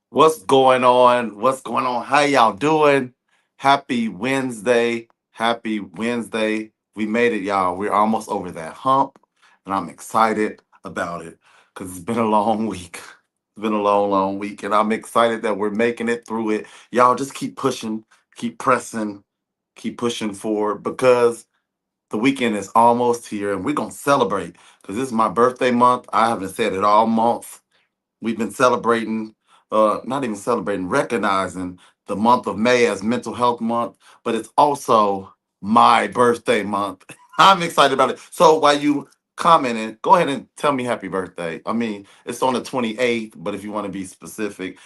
What's going on? What's going on? How y'all doing? Happy Wednesday. Happy Wednesday. We made it, y'all. We're almost over that hump, and I'm excited about it because it's been a long week. It's been a long, long week, and I'm excited that we're making it through it. Y'all just keep pushing, keep pressing, keep pushing forward because the weekend is almost here, and we're going to celebrate because this is my birthday month. I haven't said it all month. We've been celebrating, not even celebrating, recognizing the month of May as Mental Health Month, but it's also my birthday month. I'm excited about it. So while you commenting, go ahead and tell me happy birthday. I mean, it's on the 28th, but if you want to be specific,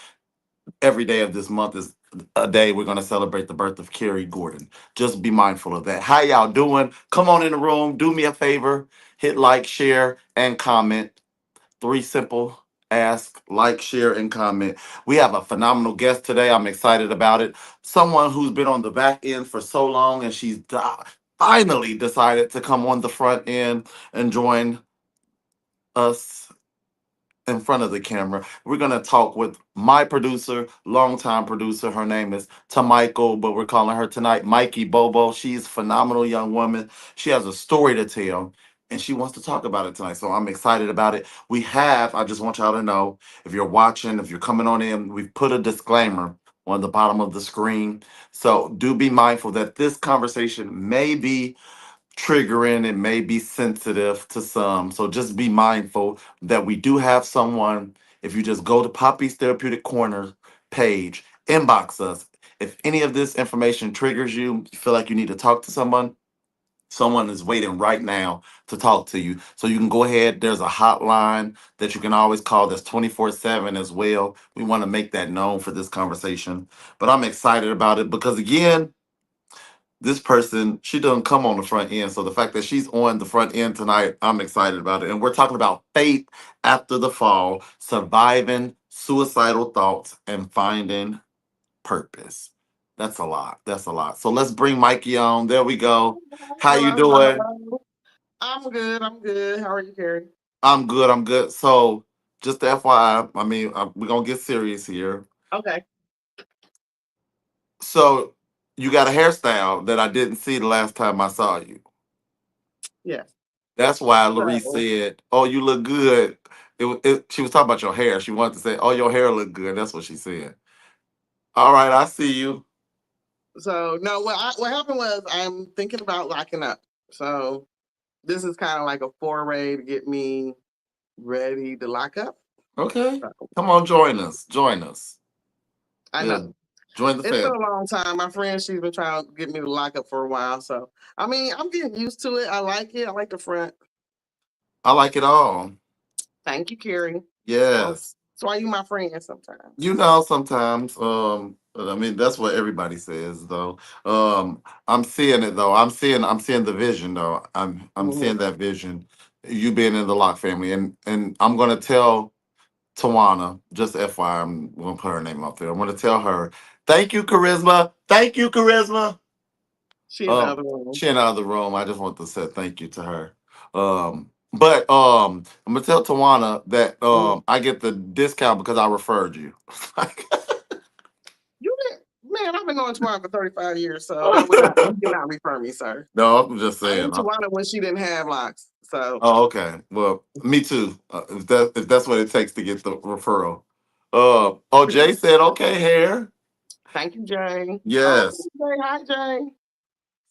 every day of this month is a day we're going to celebrate the birth of Kerry Gordon. Just be mindful of that. How y'all doing? Come on in the room. Do me a favor. Hit like, share, and comment. Three simple ask, like, share, and comment. We have a phenomenal guest today. I'm excited about it. Someone who's been on the back end for so long, and she's finally decided to come on the front end and join us in front of the camera. We're gonna talk with my producer, longtime producer. Her name is Michael, but we're calling her tonight Myki Bobo. She's a phenomenal young woman. She has a story to tell, and she wants to talk about it tonight. So I'm excited about it. I just want y'all to know, if you're watching, if you're coming on in, we've put a disclaimer on the bottom of the screen. So do be mindful that this conversation may be triggering, it may be sensitive to some. So just be mindful that we do have someone. If you just go to Poppy's Therapeutic Corner page, inbox us. If any of this information triggers you, you feel like you need to talk to someone, someone is waiting right now to talk to you. So you can go ahead. There's a hotline that you can always call that's 24/7 as well. We want to make that known for this conversation. But I'm excited about it because, again, this person, she doesn't come on the front end. So the fact that she's on the front end tonight, I'm excited about it. And we're talking about faith after the fall, surviving suicidal thoughts, and finding purpose. That's a lot. That's a lot. So let's bring Myki on. There we go. How you Hello, hello, doing? hello. I'm good. I'm good. How are you, Kerry? I'm good. I'm good. So just FYI, I mean, we're gonna get serious here. Okay. So you got a hairstyle that I didn't see the last time I saw you. Yes. That's why Larice So, said, "Oh, you look good." She was talking about your hair. She wanted to say, "Oh, your hair look good." That's what she said. All right, I see you. so no. What happened was I'm thinking about locking up. So this is kind of like a foray to get me ready to lock up. Okay, So, come on, join us. Join us. I Yeah, know join the it's been family. a long time. My friend, she's been trying to get me to lock up for a while. So I mean, I'm getting used to it. I like it. I like the front. I like it all. Thank you, Kerry. Oh, Yes, that's why you my friend sometimes. you know sometimes. I mean that's what everybody says though. I'm seeing it though. I'm seeing the vision though. I'm Mhm. seeing that vision. You being in the Lock family, and I'm gonna tell Tawana, just FYI, I'm gonna put her name up there. I'm gonna tell her, thank you, Charisma. Thank you, Charisma. She in the Um, other room. she in the other room. I just want to say thank you to her. But I'm gonna tell Tawana that Mhm. I get the discount because I referred you. You did, man. I've been knowing Tawana for 35 years, so that would not. You cannot refer me, sir. No, I'm just I saying. knew Tawana when she didn't have locks. So Oh, okay. Well, me too. If that's what it takes to get the referral. Oh, Jay said okay. Hair. thank you, Jay. Oh, Yes. Jay, hi, Jay.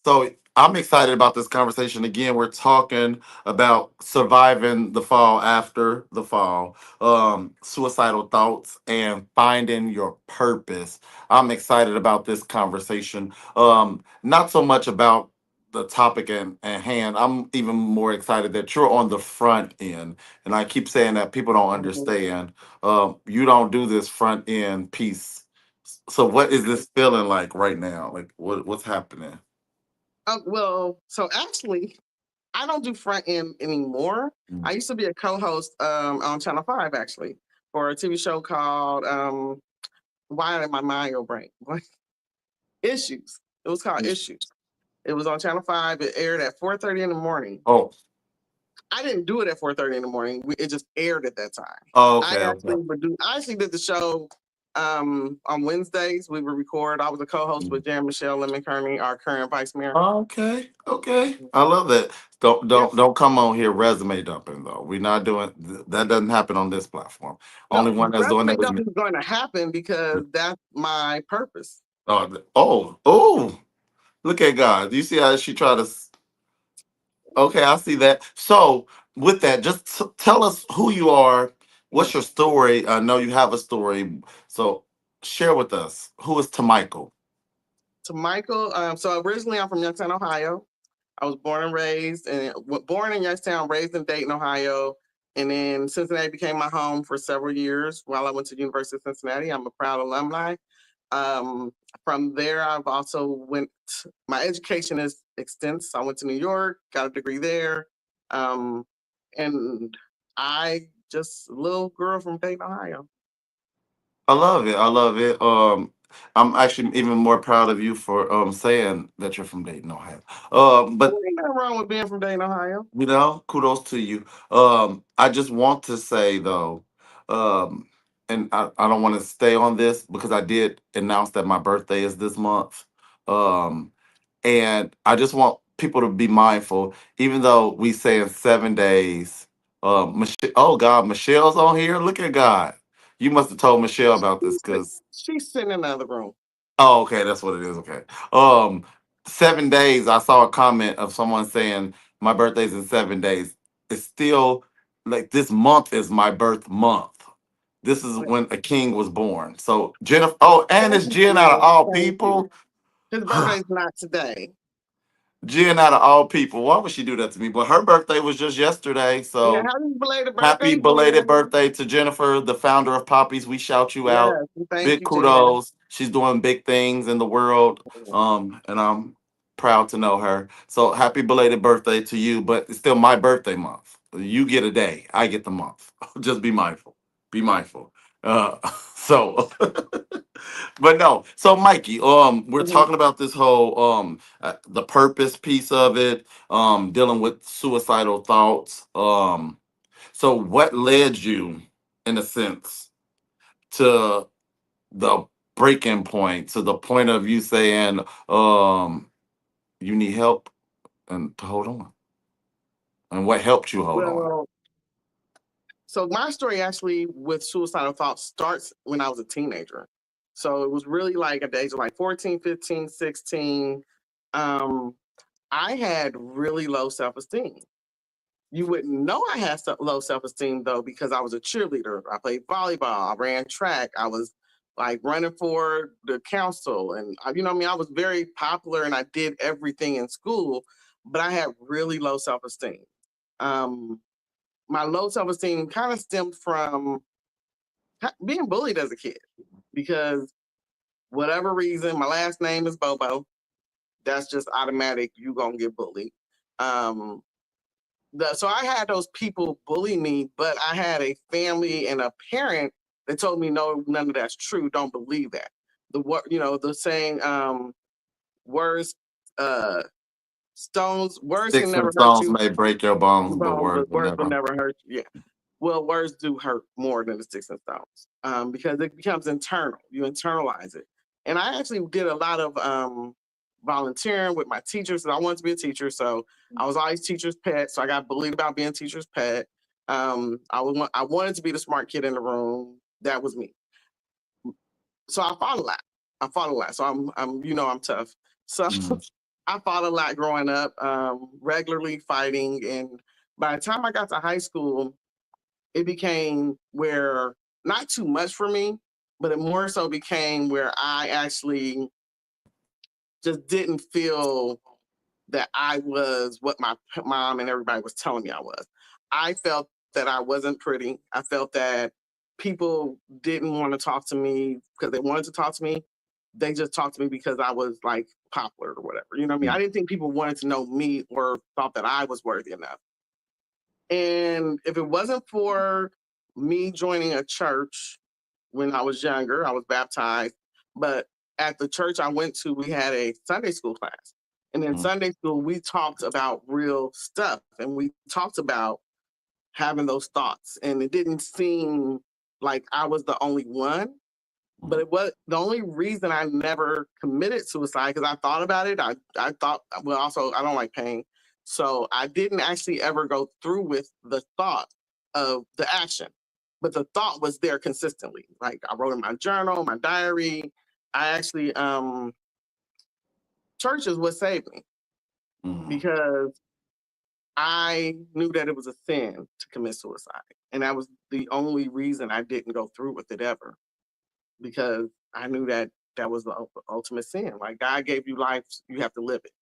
So I'm excited about this conversation. Again, we're talking about surviving the fall after the fall, suicidal thoughts, and finding your purpose. I'm excited about this conversation. Not so much about the topic at hand. I'm even more excited that you're on the front end, and I keep saying that people don't Mhm. understand. You don't do this front end piece. So, what is this feeling like right now? Like, what's happening? Well, so actually, I don't do front end anymore. I Mm. used to be a co-host on Channel 5 actually for a TV show called Why Did My Mind Go Break? Issues. It was called Issues. It was on Channel 5. It aired at 4:30 in the morning. Oh, I didn't do it at 4:30 in the morning. It just aired at that time. oh, I okay, okay. actually I actually did the show on Wednesdays. We would record. I was a co-host with Jan Michelle Lemon Kearney, our current vice mayor. Okay, okay. I love that. Don't Yeah. don't don't come on here resume dumping though. We're not doing that. Doesn't happen on this platform. No, Only one that's doing resume that is me. dumping is going to happen because that's my purpose. Oh! Look at God. Do you see how she tried to? Okay, I see that. So with that, just tell us who you are. What's Mhm. your story? I know you have a story, so share with us. Who is Michael? To Michael, so originally I'm from Youngstown, Ohio. I was born and raised, and born in Youngstown, raised in Dayton, Ohio, and then Cincinnati became my home for several years while I went to the University of Cincinnati. I'm a proud alumni. Um, from there, I've also went. My education is extensive. I went to New York, got a degree there, um, and I just a little girl from Dayton, Ohio. I love it. I love it. I'm actually even more proud of you for saying that you're from Dayton, Ohio. Well, But ain't nothing wrong with being from Dayton, Ohio. kudos to you. I just want to say though, um, and I don't want to stay on this because I did announce that my birthday is this month. Um, and I just want people to be mindful, even though we say in 7 days. Oh God, Michelle's on here. Look at God. You must have told Michelle about this because She's sitting in the other room. oh, okay, that's what it is. Okay. Um, 7 days. I saw a comment of someone saying my birthday's in 7 days. It's still like this month is my birth month. This is when a king was born. So Jennifer. Oh, and Thank it's you, Jen out of Jen. all Thank you. people. His birthday's not today. Jen out of all people. Why would she do that to me? But her birthday was just yesterday. Yeah, So happy belated happy birthday, belated Jen. birthday to Jennifer, the founder of Poppies. We shout you out. Yes, thank Big you, Jen. kudos. She's doing big things in the world. And I'm proud to know her. So happy belated birthday to you, but it's still my birthday month. You get a day, I get the month. Just be mindful. Be mindful. Uh, so but no. So Mikey, we're Mhm. talking about this whole the purpose piece of it, dealing with suicidal thoughts. So what led you, in a sense, to the breaking point, to the point of you saying, you need help and to hold on? And what helped you hold on? Well, so my story actually with suicidal thoughts starts when I was a teenager. So it was really like at the age of like 14, 15, 16. Um, I had really low self-esteem. You wouldn't know I had low self-esteem though because I was a cheerleader. I played volleyball. I ran track. I was like running for the council, and you know what I mean. I was very popular, and I did everything in school, but I had really low self-esteem. Um, my low self-esteem kind of stemmed from being bullied as a kid because whatever reason, my last name is Bobo. That's just automatic. You gonna get bullied. Um, so I had those people bully me, but I had a family and a parent that told me no, none of that's true. Don't believe that. The saying, words, uh, words can Sticks never and hurt stones you, may break your bones, but bones, words but will words will never. never hurt you. Yeah. Well, words do hurt more than the sticks and stones because it becomes internal. You internalize it. And I actually did a lot of volunteering with my teachers. I wanted to be a teacher, so I was always teacher's pet. So I got bullied about being teacher's pet. I wanted to be the smart kid in the room. That was me. So I fought a lot. I fought a lot. So I'm tough. So Mm. I fought a lot growing up, regularly fighting. And by the time I got to high school, it became where not too much for me, but it more so became where I actually just didn't feel that I was what my mom and everybody was telling me I was. I felt that I wasn't pretty. I felt that people didn't want to talk to me because they wanted to talk to me. They just talked to me because I was like popular or whatever. You know what I mean? I didn't think people wanted to know me or thought that I was worthy enough. And if it wasn't for me joining a church when I was younger, I was baptized, but at the church I went to, we had a Sunday school class. And in Sunday school, we talked about real stuff and we talked about having those thoughts. And it didn't seem like I was the only one, but it was the only reason I never committed suicide because I thought about it. I thought, well, also, I don't like pain. So I didn't actually ever go through with the thought of the action, but the thought was there consistently. Like I wrote in my journal, my diary. I actually, church is what saved me because I knew that it was a sin to commit suicide. And that was the only reason I didn't go through with it ever because I knew that that was the ultimate sin. Like God gave you life, you have to live it.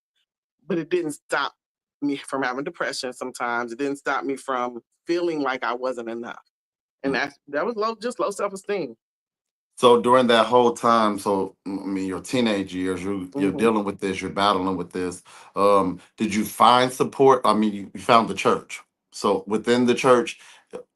But it didn't stop me from having depression sometimes. It didn't stop me from feeling like I wasn't enough. And that was low, just low self-esteem. So during that whole time, so I mean, your teenage years, you're Mm-hmm. dealing with this, you're battling with this. Did you find support? I mean, you found the church. So within the church,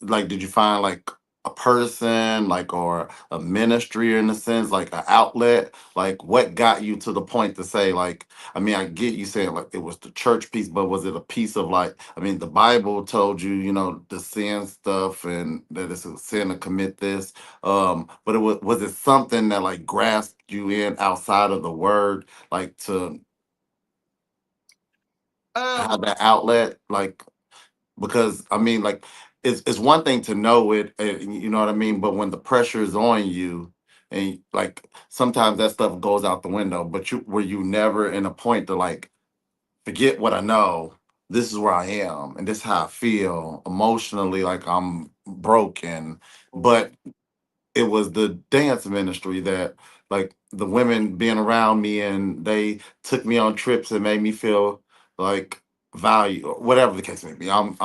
like, did you find like a person, like, or a ministry in a sense, like an outlet? Like, what got you to the point to say, like, I mean, I get you saying like it was the church piece, but was it a piece of like, I mean, the Bible told you, the sin stuff and that it's a sin to commit this, but was it something that like grasped you in outside of the word, like to Um, have that outlet, like, because I mean, like, it's one thing to know it, you know what I mean, but when the pressure is on you, and like sometimes that stuff goes out the window, but you were you never in a point to like forget what I know. This is where I am, and this is how I feel emotionally. Like I'm broken, but it was the dance ministry that like the women being around me and they took me on trips and made me feel like value or whatever the case may be. I'm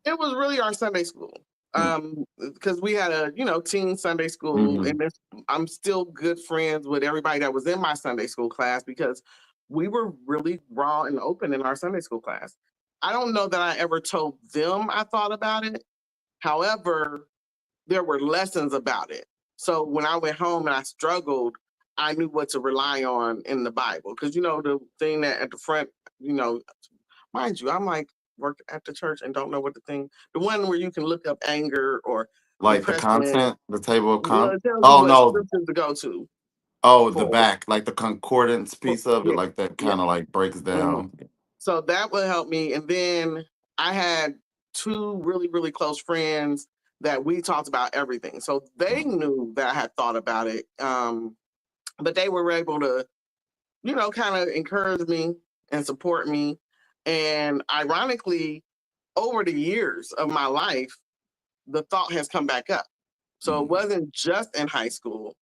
it was really our Sunday school. mm, Because we had a teen Sunday school, mhm. and I'm still good friends with everybody that was in my Sunday school class because we were really raw and open in our Sunday school class. I don't know that I ever told them I thought about it. However, there were lessons about it. So when I went home and I struggled, I knew what to rely on in the Bible. Because the thing that at the front, you know, mind you, I'm like work at the church and don't know what the thing, the one where you can look up anger or Like the depression. content, the table of Well, it tells you oh what no, scriptures to go to oh the for. back, like the concordance piece of it, Yeah, like that yeah. kind of like breaks Mhm. down. So that would help me. And then I had two really, really close friends that we talked about everything. So they Mm, knew that I had thought about it. But they were able to, kind of encourage me and support me. And ironically, over the years of my life, the thought has come back up. So it mm, wasn't just in high school,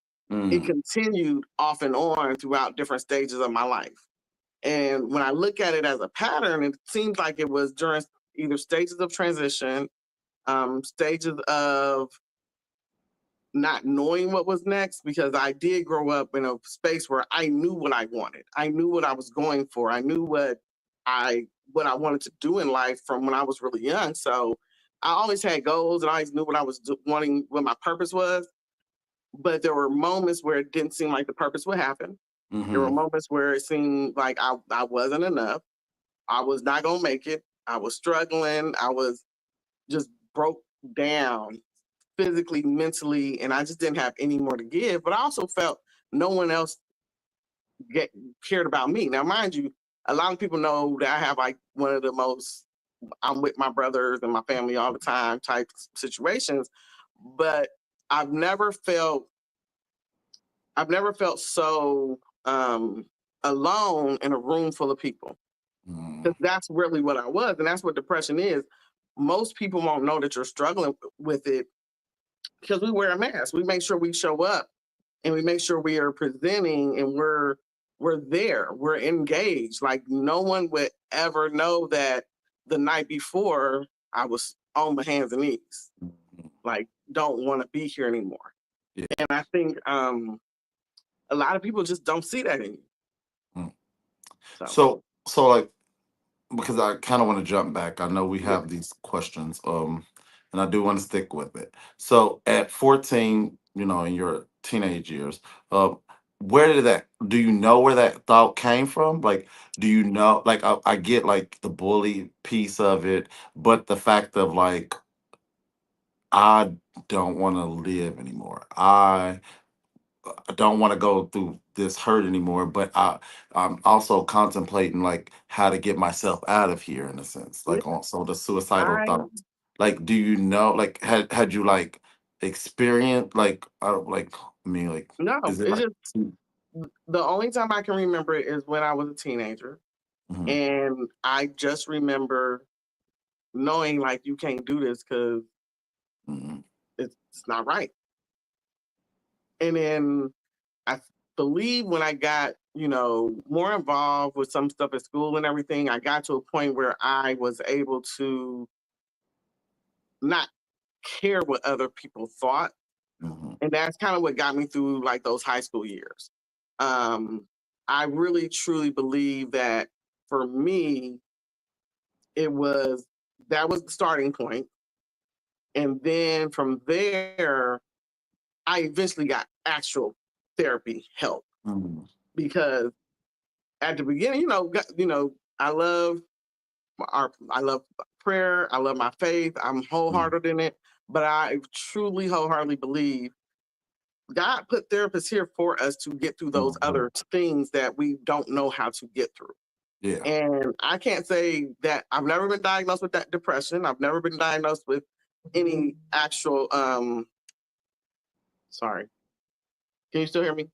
it mm, continued off and on throughout different stages of my life. And when I look at it as a pattern, it seems like it was during either stages of transition, stages of not knowing what was next, because I did grow up in a space where I knew what I wanted. I knew what I was going for. I knew I what I wanted to do in life from when I was really young. So I always had goals and I always knew what I was wanting, what my purpose was. But there were moments where it didn't seem like the purpose would happen. There were mm-hmm, moments where it seemed like I wasn't enough. I was not gonna make it. I was struggling. I was just broke down physically, mentally, and I just didn't have any more to give. But I also felt no one else get, cared about me. Now, mind you, a lot of people know that I have like one of the most, I'm with my brothers and my family all the time type situations, but I've never felt I've never felt so alone in a room full of people, mm, because that's really what I was, and that's what depression is. Most people won't know that you're struggling with it because we wear a mask. We make sure we show up and we make sure we are presenting and we're there, we're engaged. Like no one would ever know that the night before I was on my hands and knees, like don't want to be here anymore. Yeah. And I think a lot of people just don't see that in you. Mm. So So like, because I kind of want to jump back. I know we yeah, have these questions, and I do want to stick with it. So at 14, in your teenage years, where did that? Do you know where that thought came from? Like, do you know? Like, I get like the bully piece of it, but the fact of like, I don't want to live anymore. I don't want to go through this hurt anymore, but I'm also contemplating like how to get myself out of here in a sense. yeah. Like also the suicidal I thoughts. Like, do you know like had you like experienced like I don't like I mean like no, is it it's like just the only time I can remember it is when I was a teenager, Mhm, and I just remember knowing like you can't do this because mhm, it's not right. And then I believe when I got, more involved with some stuff at school and everything, I got to a point where I was able to not care what other people thought. mhm, And that's kind of what got me through like those high school years. Um, I really truly believe that for me, it was that was the starting point. And then from there, I eventually got actual therapy help mhm, because at the beginning, I love I love prayer. I love my faith. I'm mhm, wholehearted in it. But I truly, wholeheartedly believe God put therapists here for us to get through those mhm. other things that we don't know how to get through. Yeah. And I can't say that I've never been diagnosed with that depression. I've never been diagnosed with any actual sorry. Can you still hear me?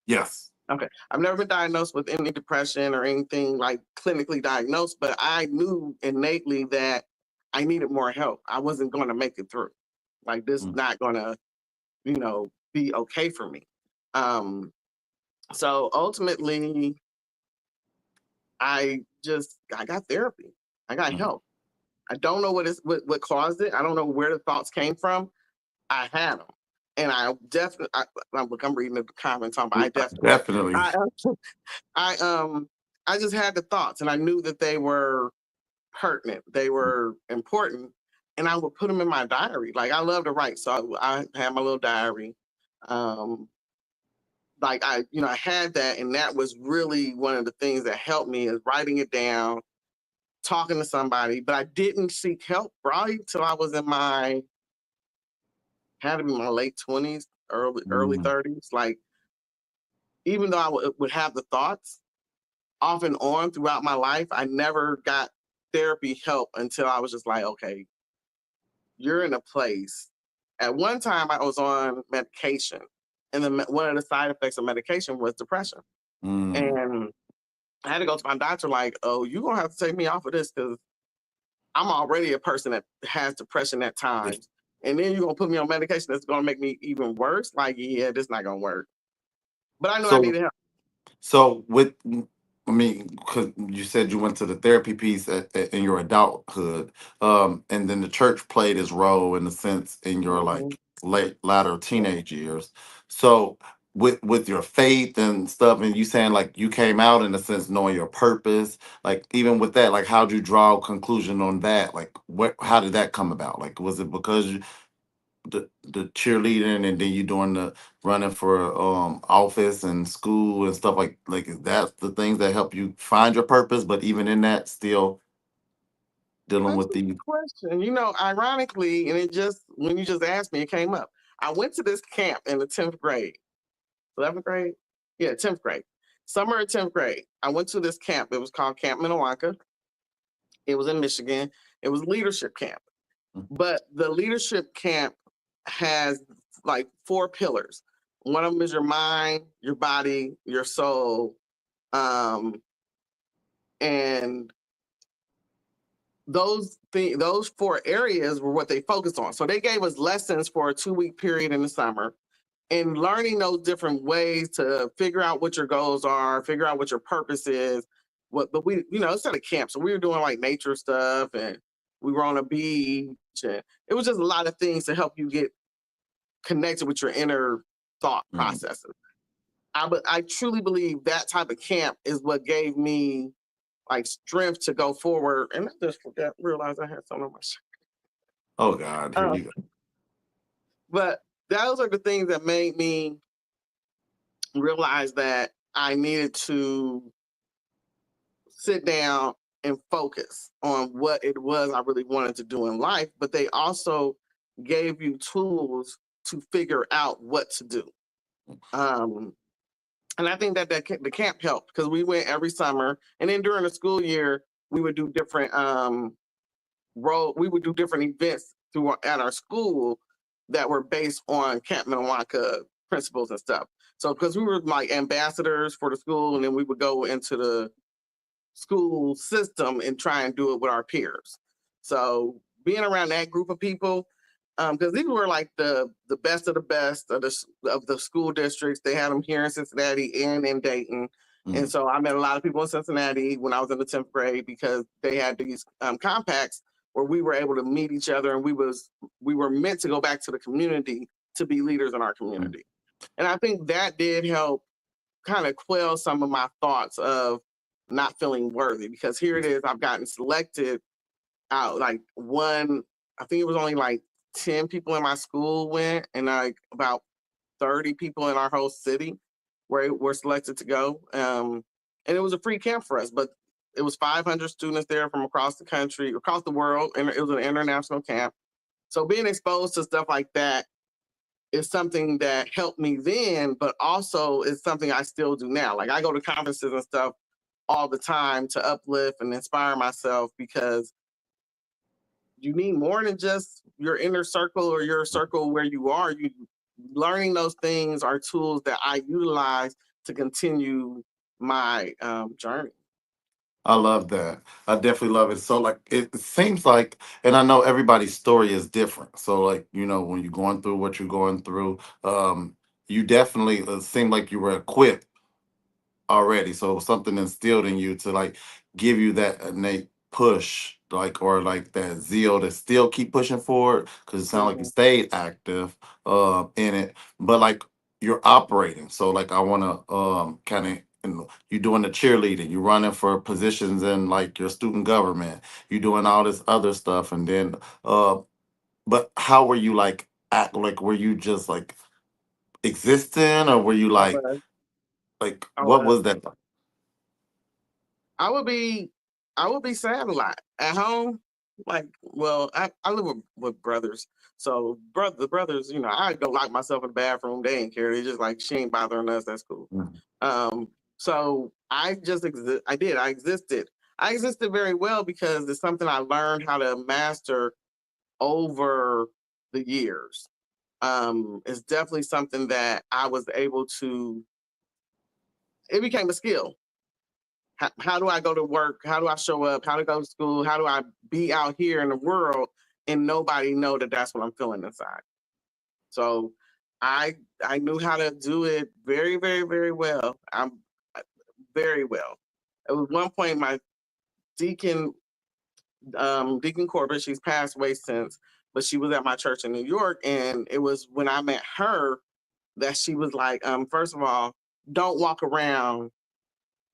Yes. Okay. I've never been diagnosed with any depression or anything like clinically diagnosed, but I knew innately that I needed more help. I wasn't going to make it through. Like this is Mm, not going to, be okay for me. Um, so ultimately I got therapy. I got mhm. help. I don't know what caused it. I don't know where the thoughts came from. I had them. And I definitely, I'm reading the comments on, but I definitely, Definitely. I, I I just had the thoughts, and I knew that they were pertinent, they were important, and I would put them in my diary. Like I love to write, so I had my little diary. Um, like I had that, and that was really one of the things that helped me is writing it down, talking to somebody. But I didn't seek help probably till I was in my had to be my late 20s, early Mhm, 30s. Like even though I would have the thoughts, off and on throughout my life, I never got therapy help until I was just like, okay, you're in a place. At one time, I was on medication, and then one of the side effects of medication was depression. mm. And I had to go to my doctor, like, oh, you're going to have to take me off of this because I'm already a person that has depression at Yeah. times. And then you're going to put me on medication that's going to make me even worse. Like, yeah, this not going to work. But I knew I So needed help. So with, I mean, because you said you went to the therapy piece in your adulthood, and then the church played its role in a sense in your Mhm. like latter teenage years. So with your faith and stuff, and you saying like you came out in a sense knowing your purpose, like even with that, like how'd you draw a conclusion on that? Like how did that come about? Like was it because the cheerleading and then you doing the running for office and school and stuff like is that the things that help you find your purpose, but even in that still dealing That's with a the good question. Ironically, and it just when you just asked me, it came up. I went to this camp in the 10th grade, 11th grade, yeah, 10th grade, summer of 10th grade. I went to this camp. It was called Camp Minnewanka. It was in Michigan. It was leadership camp, but the leadership camp has like four pillars. One of them is your mind, your body, your soul, um, and those four areas were what they focused on. So they gave us lessons for a 2-week period in the summer. and learning those different ways to figure out what your goals are, figure out what your purpose is. But we, it's at a camp, so we were doing like nature stuff, and we were on a beach, and it was just a lot of things to help you get connected with your inner thought Mm. processes. I truly believe that type of camp is what gave me like strength to go forward. And I just realized I had something on my shirt. Oh God, here you go. But those are the things that made me realize that I needed to sit down and focus on what it was I really wanted to do in life. But they also gave you tools to figure out what to do. Um, and I think that the camp helped because we went every summer, and then during the school year we would do different we would do different events through at our school that were based on Camp Minnewanka principles and stuff. So because we were like ambassadors for the school, and then we would go into the school system and try and do it with our peers. So being around that group of people, because these were like the best of the best of the school districts. They had them here in Cincinnati and in Dayton. And Mm. so I met a lot of people in Cincinnati when I was in the 10th grade because they had these compacts where we were able to meet each other, and we were meant to go back to the community to be leaders in our Mm. community. And I think that did help kind of quell some of my thoughts of not feeling worthy, because here it is, I've gotten selected out like one, I think it was only like 10 people in my school went, and like about 30 people in our whole city were selected to go. And it was a free camp for us, but it was 500 students there from across the country, across the world, and it was an international camp. So being exposed to stuff like that is something that helped me then, but also is something I still do now. Like I go to conferences and stuff all the time to uplift and inspire myself, because you need more than just your inner circle or your circle where you are. You learning those things are tools that I utilize to continue my journey. I love that. I definitely love it. So like it seems like, and I know everybody's story is different. So like, when you're going through what you're going through, you definitely seem like you were equipped already. So something instilled in you to like give you that innate push, like, or like that zeal to still keep pushing forward. Cause it sounds like you Mhm. stayed active in it. But like you're operating. So like I wanna kind of, you doing the cheerleading, you running for positions in like your student government, you doing all this other stuff, and then but how were you like act, like were you just like existing, or were you I like was, I what was. was that? I would be I would be sad a lot at home. Like, well, I live with brothers, so the brothers, I go lock myself in the bathroom. They ain't care. They just like, she ain't bothering us. That's cool. Mm. Um, so I just exist. I did. I existed. I existed very well because it's something I learned how to master over the years. It's definitely something that I was able to. It became a skill. How do I go to work? How do I show up? How to go to school? How do I be out here in the world and nobody know that that's what I'm feeling inside? So I I knew how to do it very, very, very well. I'm very well. At one point, my deacon, Deacon Corbett, she's passed away since, but she was at my church in New York, and it was when I met her that she was like, first of all, don't walk around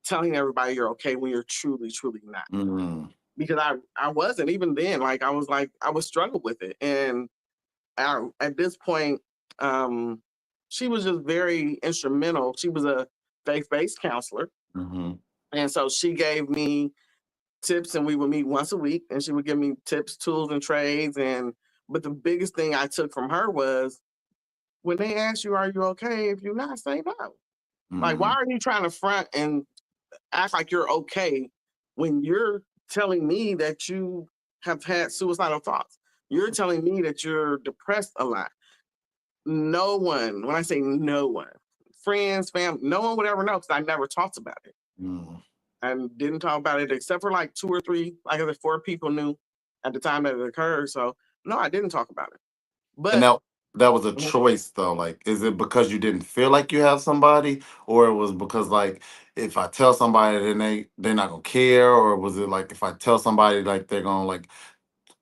telling everybody you're okay when you're truly, truly not. Mm. Because I wasn't even then. Like I was struggling with it, and at this point, um, she was just very instrumental. She was a faith-based counselor, Mhm. and so she gave me tips, and we would meet once a week, and she would give me tips, tools, and trades. And but the biggest thing I took from her was when they ask you, "Are you okay?" If you're not, say no. Like, why Mhm. are you trying to front and act like you're okay when you're telling me that you have had suicidal thoughts? You're telling me that you're depressed a lot. No one, when I say no one, friends, family, no one would ever know because I never talked about it. Mhm. And didn't talk about it except for like two or three, like I said, four people knew at the time that it occurred. So no, I didn't talk about it. And But now, that was a choice though? Like, is it because you didn't feel like you have somebody, or it was because like if I tell somebody, then they're not gonna care, or was it like if I tell somebody, like they're gonna like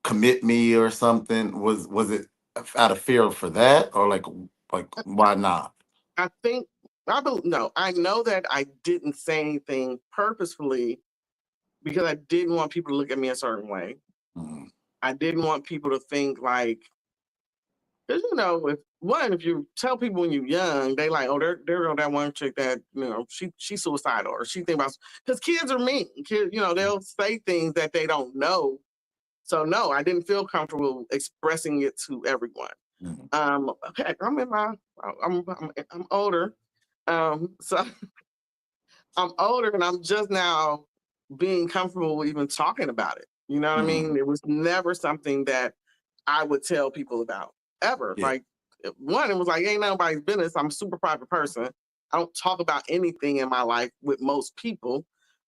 commit me or something? Was it out of fear for that, or like why not? I think no, I know that I didn't say anything purposefully because I didn't want people to look at me a certain way. Mm, I didn't want people to think like, because if you tell people when you're young, they like, oh, there go that one chick that she's suicidal, or she think about, because kids are mean. Kids, they'll say things that they don't know. So no, I didn't feel comfortable expressing it to everyone. mm, Okay, I'm older, so I'm older, and I'm just now being comfortable even talking about it. You know what I mm, mean? It was never something that I would tell people about ever. yeah. Like, one, it was like ain't nobody's business. I'm a super private person. I don't talk about anything in my life with most people,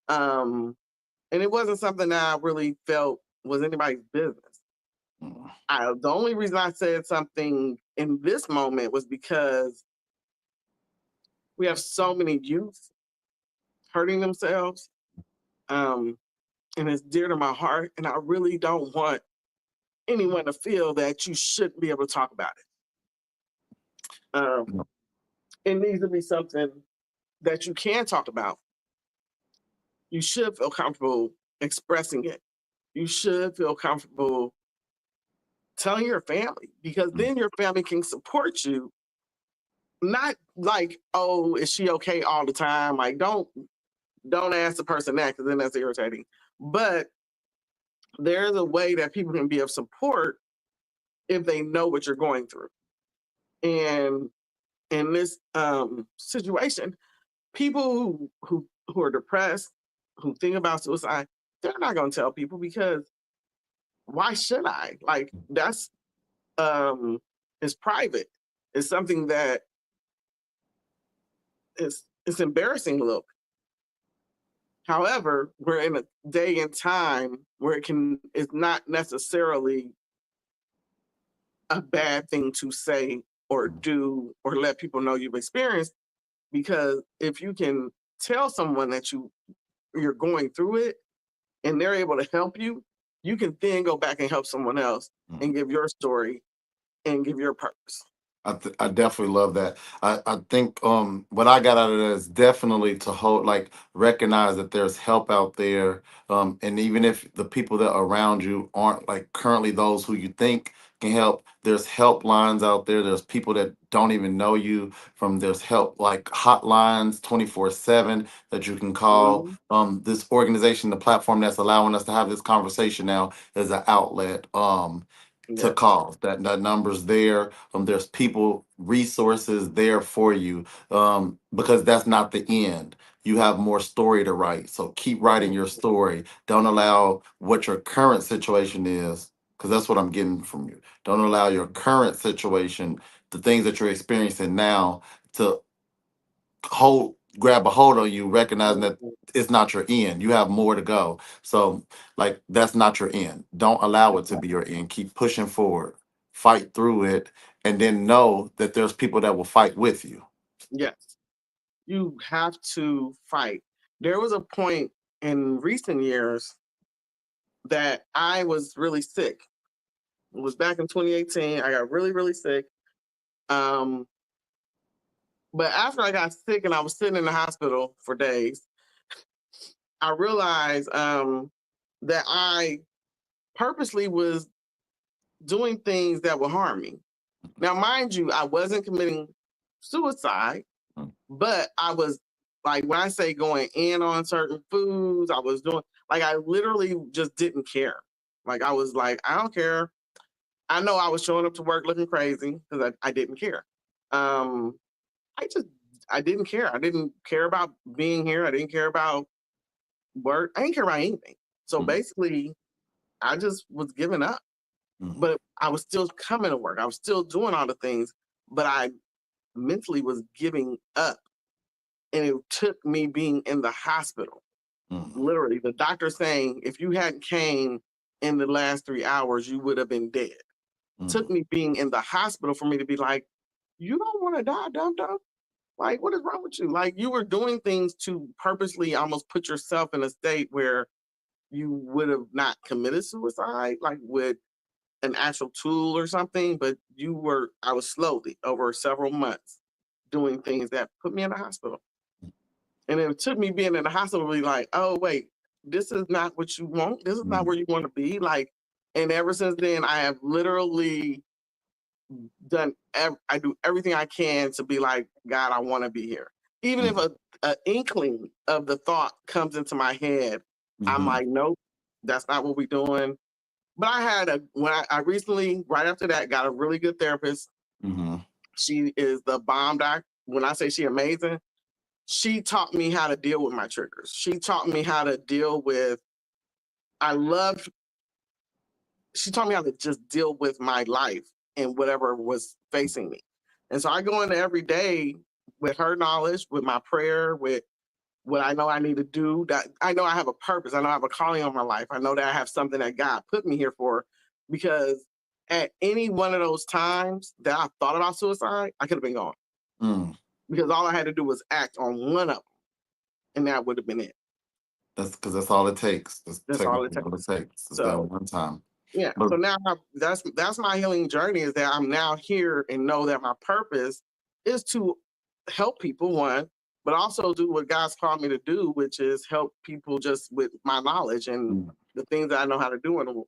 um, and it wasn't something that I really felt was anybody's business. Mm, The only reason I said something in this moment was because we have so many youth hurting themselves, um, and it's dear to my heart. And I really don't want anyone to feel that you shouldn't be able to talk about it. no, It needs to be something that you can talk about. You should feel comfortable expressing it. You should feel comfortable telling your family, because mm, then your family can support you. Not like, oh, is she okay all the time? Like, don't ask the person that, because then that's irritating. But there's a way that people can be of support if they know what you're going through. And in this situation, people who are depressed, who think about suicide, they're not going to tell people, because why should I? Like, that's it's private. It's something that it's embarrassing to look. However, we're in a day and time where it's not necessarily a bad thing to say or mm, do or let people know you've experienced, because if you can tell someone that you're going through it and they're able to help you, you can then go back and help someone else mm. and give your story and give your purpose. I definitely love that. I think what I got out of that is definitely to hold, like, recognize that there's help out there, and even if the people that are around you aren't like currently those who you think can help, there's helplines out there. There's people that don't even know you from, there's help like hotlines 24/7 that you can call. Mhm. This organization, the platform that's allowing us to have this conversation now, is an outlet. To Yes. call. That number's there. There's people, resources there for you. Because that's not the end. You have more story to write. So keep writing your story. Don't allow what your current situation is, because that's what I'm getting from you. Don't allow your current situation, the things that you're experiencing now, to grab a hold on you, recognizing that Mhm. it's not your end. You have more to go. So, like, that's not your end. Don't allow it to be your end. Keep pushing forward, fight through it, and then know that there's people that will fight with you. Yes. You have to fight. There was a point in recent years that I was really sick. It was back in 2018. I got really, really sick. Um, but after I got sick and I was sitting in the hospital for days, I realized that I purposely was doing things that would harm me. Now, mind you, I wasn't committing suicide, Mm, but I was, like, when I say going in on certain foods, I was doing, like, I literally just didn't care. Like, I was like, I don't care. I know I was showing up to work looking crazy because I didn't care. Um, I just, I didn't care. I didn't care about being here. I didn't care about work. I didn't care about anything. So mm, basically, I just was giving up. mm, But I was still coming to work. I was still doing all the things, but I mentally was giving up. And it took me being in the hospital. mm, Literally, the doctor saying, if you hadn't came in the last 3 hours, you would have been dead. took me being in the hospital for me to be like, you don't want to die, dum dum. Like, what is wrong with you? Like, you were doing things to purposely almost put yourself in a state where you would have not committed suicide, like with an actual tool or something, but I was slowly over several months doing things that put me in the hospital. And it took me being in the hospital to be like, oh, wait, this is not what you want. This is not where you want to be. Like, and ever since then, I have literally I do everything I can to be like, God, I want to be here. Even if a inkling of the thought comes into my head, I'm like, nope, that's not what we're doing. But when I recently, right after that, got a really good therapist. She is the bomb doc. When I say she amazing, she taught me how to deal with my triggers. She taught me how to deal with, I love, she taught me how to just deal with my life and whatever was facing me. And so I go into every day with her knowledge, with my prayer, with what I know I need to do. That I know I have a purpose. I know I have a calling on my life. I know that I have something that God put me here for, because at any one of those times that I thought about suicide, I could have been gone. Because all I had to do was act on one of them, and that would have been it. That's because that's all it takes. That's all it takes. All it takes. It's that one time. Yeah. But so now that's my healing journey, is that I'm now here and know that my purpose is to help people, one, but also do what God's called me to do, which is help people just with my knowledge and the things that I know how to do. And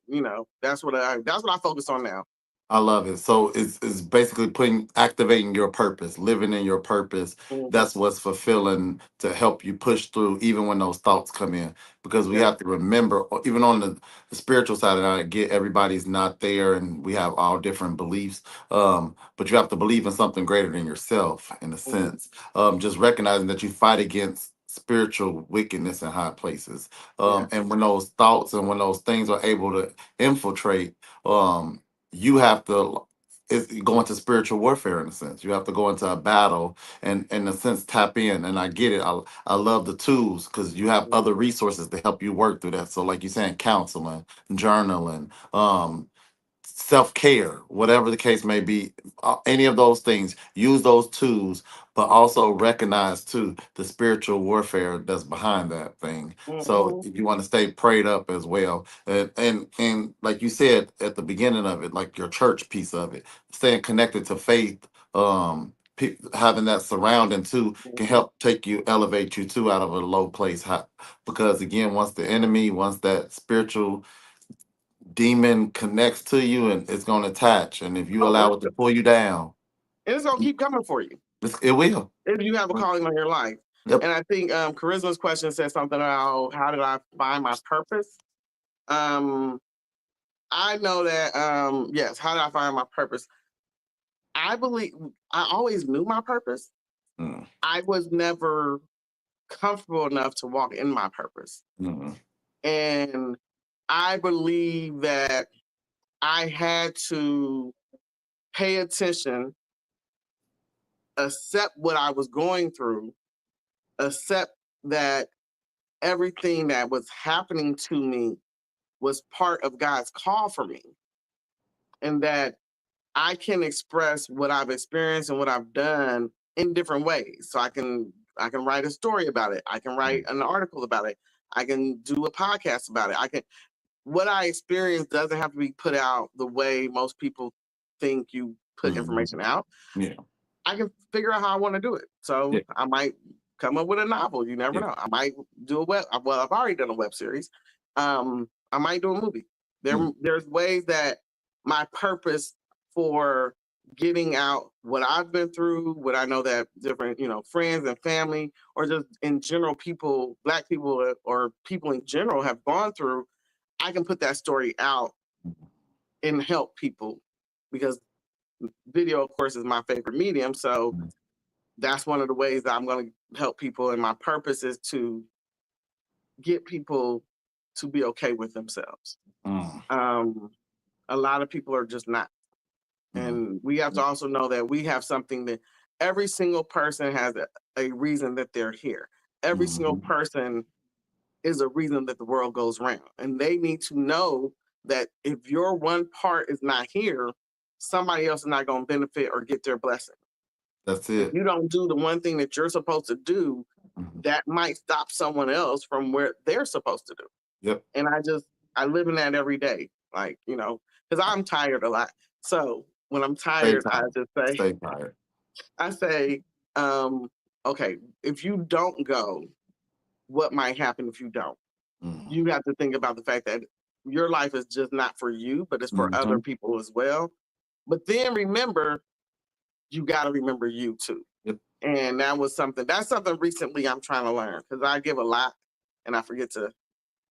that's what I focus on now. I love it. So it's basically activating your purpose, living in your purpose. That's what's fulfilling, to help you push through even when those thoughts come in. Because we have to remember, even on the spiritual side, and I get everybody's not there and we have all different beliefs. But you have to believe in something greater than yourself, in a sense. Just recognizing that you fight against spiritual wickedness in high places. And when those thoughts and when those things are able to infiltrate, you have to go into spiritual warfare, in a sense. You have to go into a battle and in a sense tap in. And I get it. I love the tools, because you have other resources to help you work through that. So like you're saying, counseling, journaling, self-care, whatever the case may be, any of those things, use those tools, but also recognize too the spiritual warfare that's behind that thing. So you want to stay prayed up as well, and like you said at the beginning of it, like your church piece of it, staying connected to faith, having that surrounding too can help elevate you too out of a low place. Because again, once that spiritual demon connects to you, and it's going to attach, and if you allow it to pull you down, and it's going to keep coming for you. it will, if you have a calling on your life. And I think Charisma's question said something about, how did I find my purpose? I know that, yes, how did I find my purpose? I believe I always knew my purpose. I was never comfortable enough to walk in my purpose. And I believe that I had to pay attention, accept what I was going through, accept that everything that was happening to me was part of God's call for me, and that I can express what I've experienced and what I've done in different ways. So I can write a story about it. I can write an article about it. I can do a podcast about it. What I experienced doesn't have to be put out the way most people think you put information out. Yeah. I can figure out how I want to do it. So I might come up with a novel. You never know. I might do I've already done a web series. I might do a movie. There's ways that my purpose for getting out what I've been through, what I know that different, friends and family, or just in general people, Black people or people in general have gone through, I can put that story out and help people, because video, of course, is my favorite medium. So that's one of the ways that I'm going to help people. And my purpose is to get people to be okay with themselves. A lot of people are just not. And we have to also know that we have something that every single person has a reason that they're here. Every single person is a reason that the world goes round. And they need to know that if your one part is not here, somebody else is not going to benefit or get their blessing. That's If it. you don't do the one thing that you're supposed to do, Mhm. that might stop someone else from where they're supposed to do. Yep. And I live in that every day. Like, because I'm tired a lot. So when I'm Stay tired, I tired. just say, Stay tired. I say, um, okay, if you don't go, what might happen if you don't? Mm-hmm. You have to think about the fact that your life is just not for you, but it's for other Mm-hmm. people as well. But then remember, you got to remember you too. Yep. And that's something recently I'm trying to learn because I give a lot and I forget to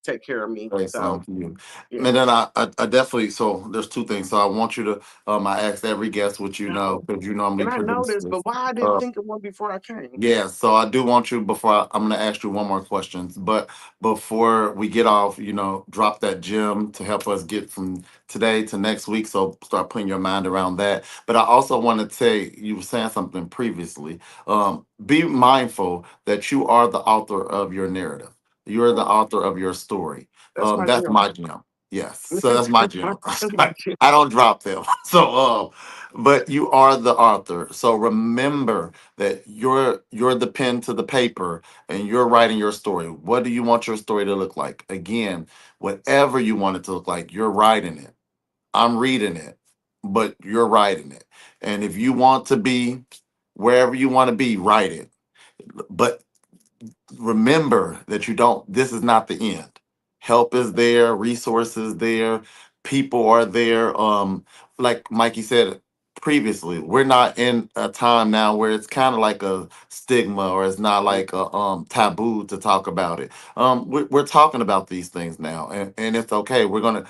take care of me. Say So, something to you. yeah. And then I definitely, so there's two things. So I want you to, I asked every guest what you know, No. because you normally And I know produce this, but this. why I didn't Uh, think of one before I came? Yeah, so I do want you I'm going to ask you one more question, but before we get off, drop that gem to help us get from today to next week. So start putting your mind around that. But I also want to say, you were saying something previously. Be mindful that you are the author of your narrative. You're the Oh, author of your story. that's my That's gym. my gem. Yes, so that's my gem. That's my gym. I don't drop them. So, but you are the author. So remember that you're the pen to the paper and you're writing your story. What do you want your story to look like? Again, whatever you want it to look like, you're writing it. I'm reading it, but you're writing it. And if you want to be wherever you want to be, write it. But remember that this is not the end. Help is there, resources there, people are there. Like Mikey said previously, we're not in a time now where it's kind of like a stigma or it's not like a taboo to talk about it. We're talking about these things now, and it's okay. We're gonna,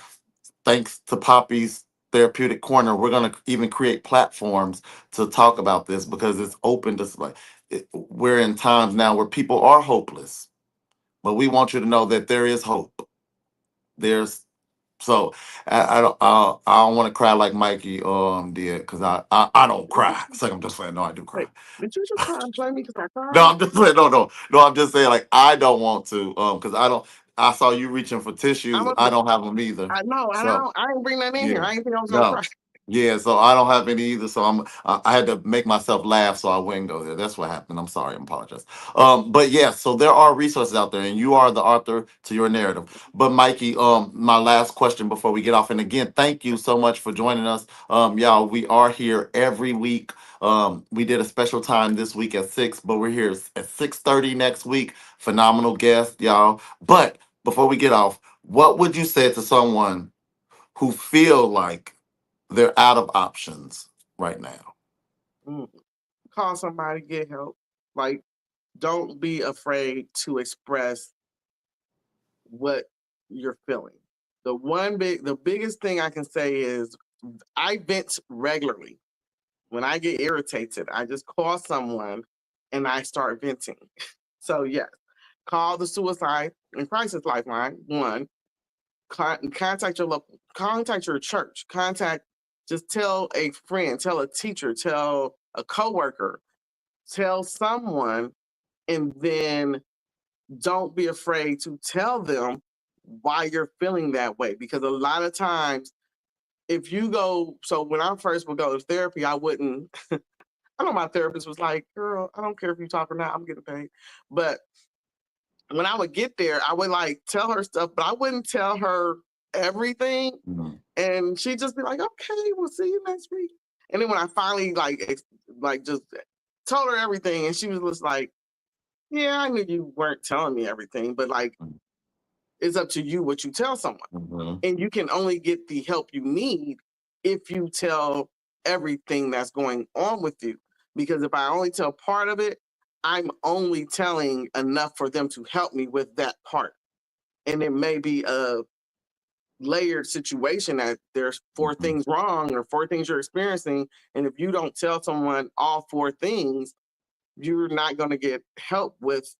thanks to Poppy's Therapeutic Corner, we're gonna even create platforms to talk about this because it's open to like we're in times now where people are hopeless, but we want you to know that there is hope. There's so I don't want to cry like Mikey did because I don't cry. It's like I'm just saying no, I do cry. Wait, did you just try and play me because I No, cried? I'm just saying no. I'm just saying like I don't want to because I don't. I saw you reaching for I'm tissues. a, I don't have them either. I know, and So I didn't bring that in here. yeah. I didn't think I was gonna No. cry. Yeah, so I don't have any either. So I had to make myself laugh so I wouldn't go there. That's what happened. I'm sorry. I apologize. But yeah, so there are resources out there, and you are the author to your narrative. But Mikey, my last question before we get off, and again, thank you so much for joining us. Y'all, we are here every week. We did a special time this week at 6, but we're here at 6:30 next week. Phenomenal guest, y'all. But before we get off, what would you say to someone who feel like they're out of options right now? Mm. Call somebody, get help. Like, don't be afraid to express what you're feeling. The biggest thing I can say is I vent regularly. When I get irritated, I just call someone and I start venting. So yes, call the suicide and crisis lifeline. One, contact your local, contact your church, just tell a friend, tell a teacher, tell a coworker, tell someone, and then don't be afraid to tell them why you're feeling that way. Because a lot of times, if you go, so when I first would go to therapy, I wouldn't. I know my therapist was like, "Girl, I don't care if you talk or not. I'm getting paid." But when I would get there, I would like tell her stuff, but I wouldn't tell her everything. Mhm. And she'd just be like, "Okay, we'll see you next week." And then when I finally like just told her everything, and she was just like, "Yeah, I knew you weren't telling me everything, but like it's up to you what you tell someone, Mhm. and you can only get the help you need if you tell everything that's going on with you. Because if I only tell part of it, I'm only telling enough for them to help me with that part, and it may be a layered situation that there's four Mhm. things wrong or four things you're experiencing. And if you don't tell someone all four things, you're not going to get help with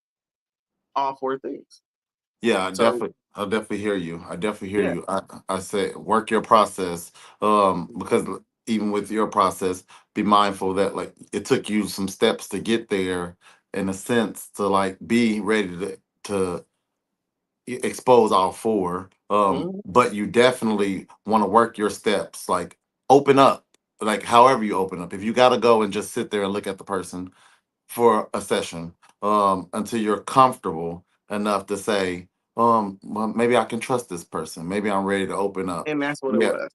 all four things. Yeah, So, I definitely hear you. I definitely hear yeah. you. I said work your process. Because even with your process, be mindful that like it took you some steps to get there in a sense to like be ready to expose all four. Mhm. But you definitely want to work your steps, like open up. like however you open up. If you got to go and just sit there and look at the person for a session, until you're comfortable enough to say, well, maybe I can trust this person. Maybe I'm ready to open up. And that's what it Yeah, was.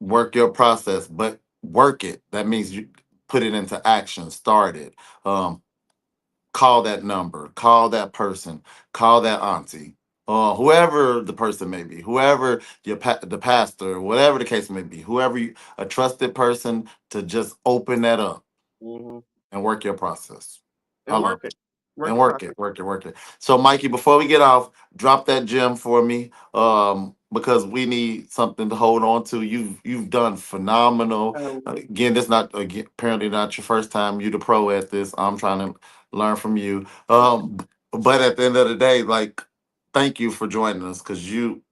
work your process, but work it. That means you put it into action. Start it. Um, Call that number. Call that person. Call that auntie. Whoever the person may be, whoever the pastor, whatever the case may be, whoever a trusted person to just open that up Hmm. and work your process. I And love work it. it. Work And the work process. it, work it, work it. So, Mikey, before we get off, drop that gem for me, because we need something to hold on to. You've done phenomenal. Um, Again, this not again, apparently not your first time. You the pro at this. I'm trying to learn from you. But at the end of the day, like, thank you for joining us because you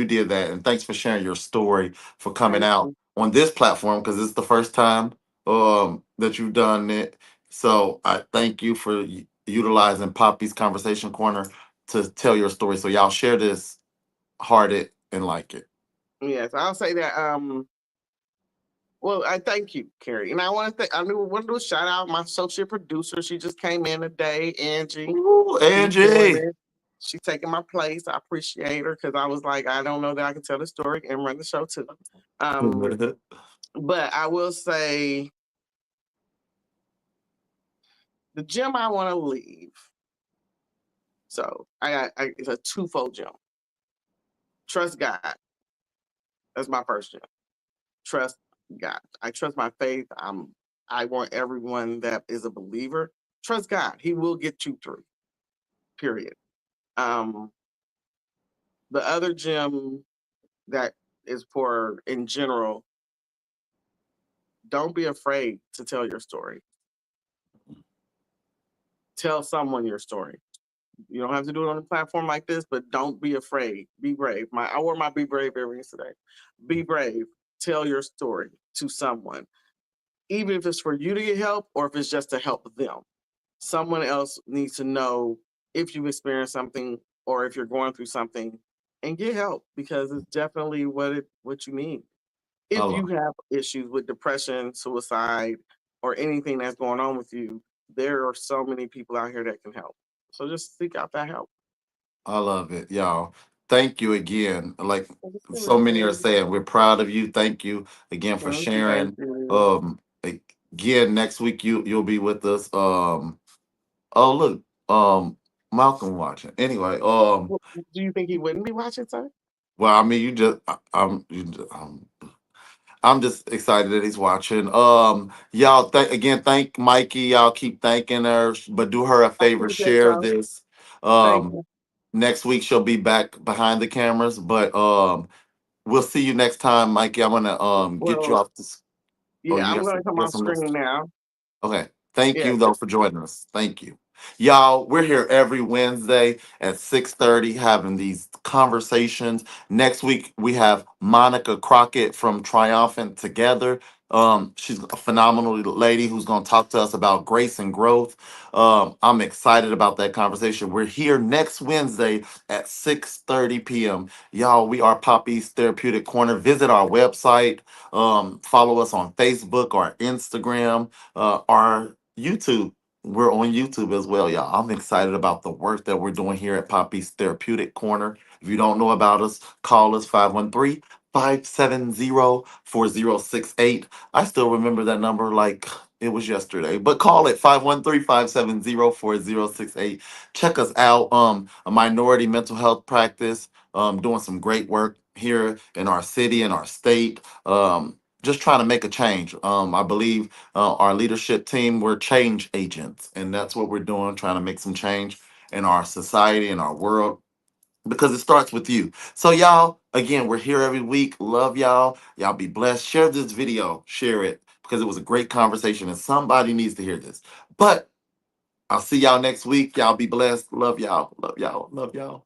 did that, and thanks for sharing your story, for coming thank out you. on this platform because it's the first time that you've done it. So I thank you for utilizing Poppy's Conversation Corner to tell your story. So y'all share this, heart it, and like it. Yes, I'll say that. Well, I thank you, Kerry, and I want to thank. I want to do a shout out my associate producer. She just came in today, Angie. Ooh, She's doing Angie. it. She's taking my place. I appreciate her because I was like, I don't know that I can tell the story and run the show too. Um, but I will say the gym I want to leave. So it's a twofold gym. Trust God. That's my first gym. Trust God. I trust my faith. I want everyone that is a believer trust God. He will get you through. Period. Um, the other gym that is for in general, don't be afraid to tell your story. Tell someone your story. You don't have to do it on a platform like this, but don't be afraid. Be brave. I wore my Be Brave earrings today. Be brave. Tell your story to someone, even if it's for you to get help or if it's just to help them. Someone else needs to know if you've experienced something or if you're going through something and get help because it's definitely what you need. I If you love, have issues with depression, suicide, or anything that's going on with you, there are so many people out here that can help. So just seek out that help. I love it, y'all. Thank you again. Like Thank so many are you. saying, we're proud of you. Thank you again for Thank sharing. you. Um, Again, next week you'll be with us. Oh look, Malcolm watching. Anyway, Do you think he wouldn't be watching, sir? well, I mean, I'm just excited that he's watching. Y'all, again, thank Mikey. Y'all keep thanking her, but do her a I favor, appreciate share y'all. this. Thank Um, you. Next week she'll be back behind the cameras, but we'll see you next time, Mikey. I'm gonna get you Well, off this. Oh, yeah, I'm going to come you got off something else? screen now. Okay. Thank Yeah, you though for joining us. Thank you. Y'all, we're here every Wednesday at 6:30 having these conversations. Next week we have Monica Crockett from Triumphant Together. She's a phenomenal lady who's going to talk to us about grace and growth. I'm excited about that conversation. We're here next Wednesday at 6:30 p.m. Y'all, we are Poppy's Therapeutic Corner. Visit our website. Follow us on Facebook or Instagram, our YouTube. We're on YouTube as well, y'all. I'm excited about the work that we're doing here at Poppy's Therapeutic Corner. If you don't know about us, call us 513-570-4068. I still remember that number like it was yesterday, but call it 513-570-4068. Check us out. A minority mental health practice, doing some great work here in our city and our state. Just trying to make a change. I believe our leadership team, we're change agents, and that's what we're doing, trying to make some change in our society and our world because it starts with you. So, y'all, again, we're here every week. Love y'all. Y'all be blessed. Share this video, share it because it was a great conversation and somebody needs to hear this. But I'll see y'all next week. Y'all be blessed. Love y'all. Love y'all. Love y'all.